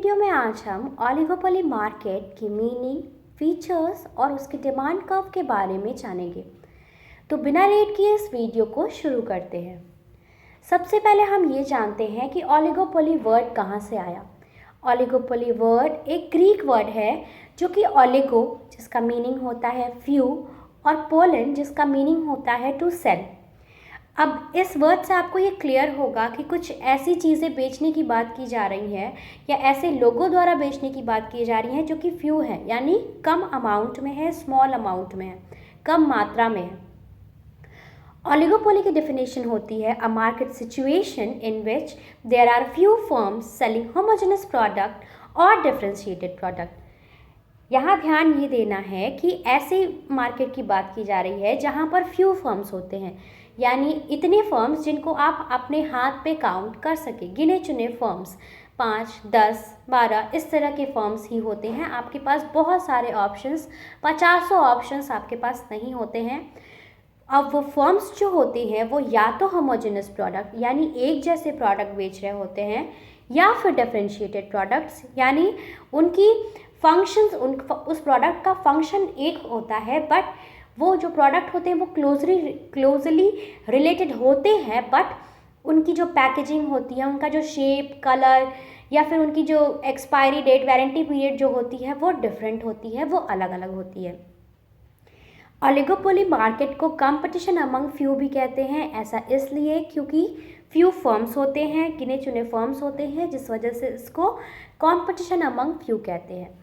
Video में आज हम ओलिगोपोली मार्केट की मीनिंग, फीचर्स और उसके डिमांड कर्व के बारे में जानेंगे। तो बिना लेट किए इस वीडियो को शुरू करते हैं। सबसे पहले हम ये जानते हैं कि ओलिगोपोली वर्ड कहाँ से आया। ओलिगोपोली वर्ड एक ग्रीक वर्ड है जो कि ओलिगो जिसका मीनिंग होता है फ्यू और पोलन जिसका मीनिंग होता है टू सेल। अब इस वर्ड से आपको ये क्लियर होगा कि कुछ ऐसी चीज़ें बेचने की बात की जा रही है या ऐसे लोगों द्वारा बेचने की बात की जा रही है जो कि फ्यू है, यानी कम अमाउंट में है, स्मॉल अमाउंट में है, कम मात्रा में है। ओलिगोपोली की डेफिनेशन होती है a market situation in which there are few firms selling homogeneous product और डिफरेंशिएटेड प्रोडक्ट। यहाँ ध्यान ये देना है कि ऐसे मार्केट की बात की जा रही है जहाँ पर फ्यू फर्म्स होते हैं, यानी इतने फर्म्स जिनको आप अपने हाथ पे काउंट कर सके, गिने चुने फर्म्स 5, 10, 12 इस तरह के फर्म्स ही होते हैं। आपके पास बहुत सारे ऑप्शंस, 50 ऑप्शंस आपके पास नहीं होते हैं। अब वो फर्म्स जो होते हैं वो या तो होमोजेनस प्रोडक्ट यानी एक जैसे प्रोडक्ट बेच रहे होते हैं या फिर डिफरेंशिएटेड प्रोडक्ट्स, यानी उनकी फंक्शंस उस प्रोडक्ट का फंक्शन एक होता है बट वो जो प्रोडक्ट होते हैं वो क्लोजली रिलेटेड होते हैं, बट उनकी जो पैकेजिंग होती है, उनका जो शेप, कलर या फिर उनकी जो एक्सपायरी डेट, वारंटी पीरियड जो होती है वो डिफरेंट होती है, वो अलग अलग होती है। ओलिगोपोली मार्केट को कंपटीशन अमंग फ्यू भी कहते हैं। ऐसा इसलिए क्योंकि फ्यू फर्म्स होते हैं, गिने चुने फर्म्स होते हैं, जिस वजह से इसको कंपटीशन अमंग फ्यू कहते हैं।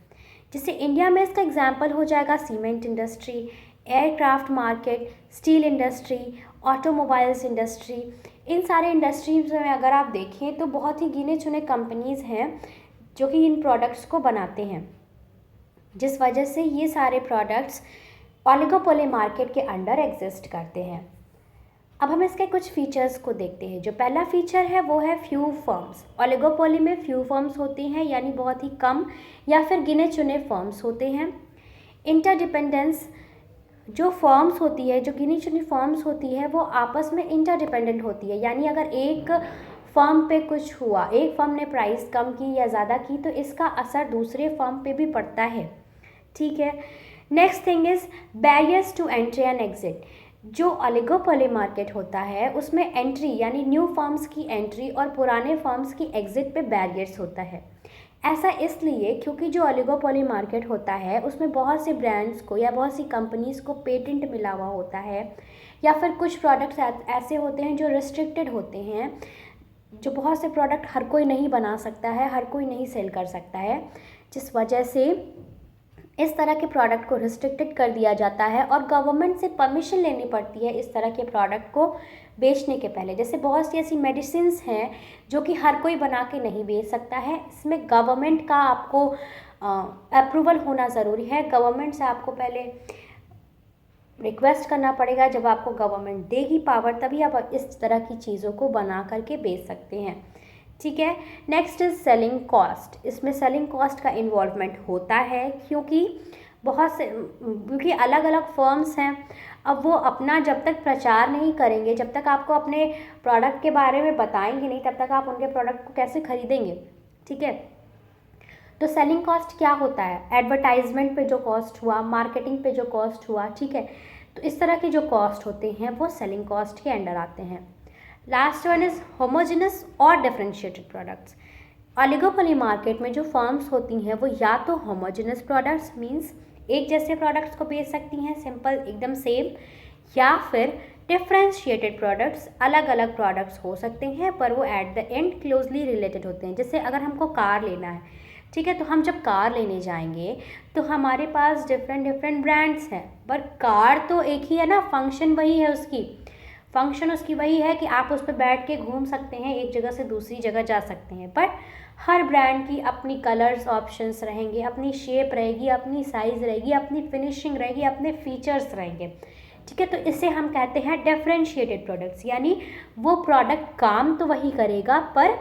जैसे इंडिया में इसका एग्जाम्पल हो जाएगा cement industry, aircraft market, steel industry, automobiles industry. इन सारे इंडस्ट्रीज में अगर आप देखें तो बहुत ही गिने चुने कंपनीज़ हैं जो कि इन प्रोडक्ट्स को बनाते हैं, जिस वजह से ये सारे प्रोडक्ट्स ओलिगोपोली मार्केट के अंडर एग्जिस्ट करते हैं। अब हम इसके कुछ फीचर्स को देखते हैं। जो पहला फीचर है वो है फ्यू फर्म्स। ओलिगोपोली में फ्यू फर्म्स होती हैं, यानी बहुत ही कम या फिर गिने चुने फर्म्स होते हैं। इंटरडिपेंडेंस, जो फर्म्स होती है, जो गिनी चुनी फर्म्स होती है वो आपस में इंटरडिपेंडेंट होती है, यानी अगर एक फर्म पे कुछ हुआ, एक फर्म ने प्राइस कम की या ज़्यादा की तो इसका असर दूसरे फर्म पे भी पड़ता है। ठीक है। Next thing is barriers to entry and exit. जो ओलिगोपोली मार्केट होता है उसमें एंट्री यानी न्यू फर्म्स की एंट्री और पुराने फर्म्स की एग्जिट पे बैरियर्स होता है। ऐसा इसलिए क्योंकि जो ओलिगोपोली मार्केट होता है उसमें बहुत से ब्रांड्स को या बहुत सी कंपनीज़ को पेटेंट मिला हुआ होता है, या फिर कुछ प्रोडक्ट्स ऐसे होते हैं जो रिस्ट्रिक्टेड होते हैं, जो बहुत से प्रोडक्ट हर कोई नहीं बना सकता है, हर कोई नहीं सेल कर सकता है, जिस वजह से इस तरह के प्रोडक्ट को रिस्ट्रिक्टेड कर दिया जाता है और गवर्नमेंट से परमिशन लेनी पड़ती है इस तरह के प्रोडक्ट को बेचने के पहले। जैसे बहुत सी ऐसी मेडिसिन्स हैं जो कि हर कोई बना के नहीं बेच सकता है, इसमें गवर्नमेंट का आपको अप्रूवल होना ज़रूरी है। गवर्नमेंट से आपको पहले रिक्वेस्ट करना पड़ेगा, जब आपको गवर्नमेंट देगी पावर तभी आप इस तरह की चीज़ों को बना करके बेच सकते हैं। ठीक है। Next is selling cost. इसमें सेलिंग कॉस्ट का इन्वॉल्वमेंट होता है क्योंकि अलग अलग फर्म्स हैं। अब वो अपना जब तक प्रचार नहीं करेंगे, जब तक आपको अपने प्रोडक्ट के बारे में बताएंगे नहीं, तब तक आप उनके प्रोडक्ट को कैसे खरीदेंगे। ठीक है। तो सेलिंग कॉस्ट क्या होता है? एडवर्टाइजमेंट पे जो कॉस्ट हुआ, मार्केटिंग पे जो कॉस्ट हुआ, ठीक है, तो इस तरह के जो कॉस्ट होते हैं वो सेलिंग कॉस्ट के अंडर आते हैं। लास्ट वन इज होमोजेनस और डिफरेंशिएटेड प्रोडक्ट्स। ओलिगोपोली मार्केट में जो फर्म्स होती हैं वो या तो होमोजेनस प्रोडक्ट्स मींस एक जैसे प्रोडक्ट्स को बेच सकती हैं, सिंपल एकदम सेम, या फिर डिफरेंशिएटेड प्रोडक्ट्स, अलग अलग प्रोडक्ट्स हो सकते हैं पर वो at the end closely related होते हैं। जैसे अगर हमको कार लेना है, ठीक है, तो हम जब कार लेने जाएंगे तो हमारे पास डिफरेंट ब्रांड्स हैं, पर कार तो एक ही है ना, फंक्शन वही है, फंक्शन उसकी वही है कि आप उस पर बैठ के घूम सकते हैं, एक जगह से दूसरी जगह जा सकते हैं। बट हर ब्रांड की अपनी कलर्स ऑप्शंस रहेंगे, अपनी शेप रहेगी, अपनी साइज़ रहेगी, अपनी फिनिशिंग रहेगी, अपने फीचर्स रहेंगे। ठीक है। तो इसे हम कहते हैं डिफरेंशिएटेड प्रोडक्ट्स, यानी वो प्रोडक्ट काम तो वही करेगा पर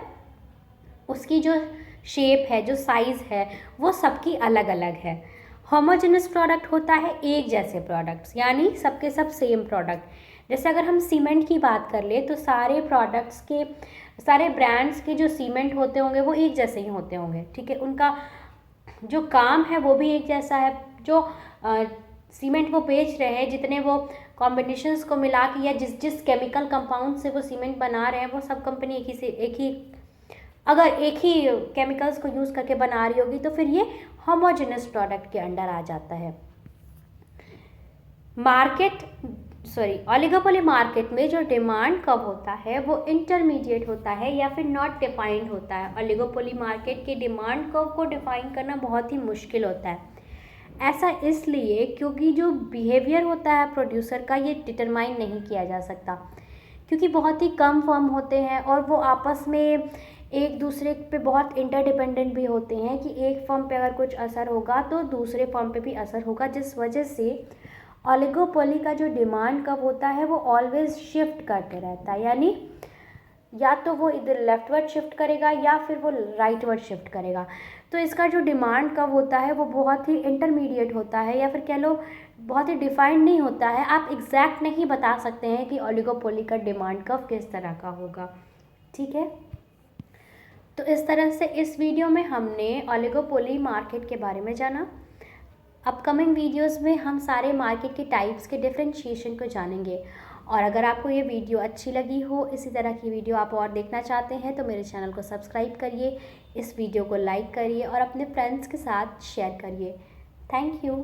उसकी जो शेप है, जो साइज़ है, वो सबकी अलग अलग है। होमोजेनस प्रोडक्ट होता है एक जैसे प्रोडक्ट्स, यानी सबके सब सेम प्रोडक्ट। जैसे अगर हम सीमेंट की बात कर ले तो सारे प्रोडक्ट्स के सारे ब्रांड्स के जो सीमेंट होते होंगे वो एक जैसे ही होते होंगे, ठीक है। उनका जो काम है वो भी एक जैसा है। जो सीमेंट वो बेच रहे हैं, जितने वो कॉम्बिनेशंस को मिला के या जिस जिस केमिकल कंपाउंड से वो सीमेंट बना रहे हैं, वो सब कंपनी अगर एक ही केमिकल्स को यूज़ करके बना रही होगी तो फिर ये होमोजेनस प्रोडक्ट के अंडर आ जाता है। ओलिगोपोली मार्केट में जो डिमांड कब होता है वो इंटरमीडिएट होता है या फिर नॉट डिफाइंड होता है। ओलिगोपोली मार्केट के डिमांड कर्व को डिफाइन करना बहुत ही मुश्किल होता है। ऐसा इसलिए क्योंकि जो बिहेवियर होता है प्रोड्यूसर का, ये डिटरमाइन नहीं किया जा सकता, क्योंकि बहुत ही कम फर्म होते हैं और वो आपस में एक दूसरे पे बहुत इंटरडिपेंडेंट भी होते हैं कि एक फर्म पे अगर कुछ असर होगा तो दूसरे फर्म पे भी असर होगा, जिस वजह से ओलिगोपोली का जो डिमांड कब होता है वो ऑलवेज शिफ्ट करते रहता है। यानी या तो वो इधर लेफ्टवर्ड शिफ्ट करेगा या फिर वो राइटवर्ड शिफ्ट करेगा। तो इसका जो डिमांड कब होता है वो बहुत ही इंटरमीडिएट होता है, या फिर कह लो बहुत ही डिफाइंड नहीं होता है। आप एग्जैक्ट नहीं बता सकते हैं कि ओलिगोपोली का डिमांड कब किस तरह का होगा, ठीक है। तो इस तरह से इस वीडियो में हमने ओलिगोपोली मार्केट के बारे में जाना। अपकमिंग वीडियोस में हम सारे मार्केट के टाइप्स के डिफरेंशिएशन को जानेंगे। और अगर आपको ये वीडियो अच्छी लगी हो, इसी तरह की वीडियो आप और देखना चाहते हैं, तो मेरे चैनल को सब्सक्राइब करिए, इस वीडियो को लाइक करिए और अपने फ्रेंड्स के साथ शेयर करिए। Thank you.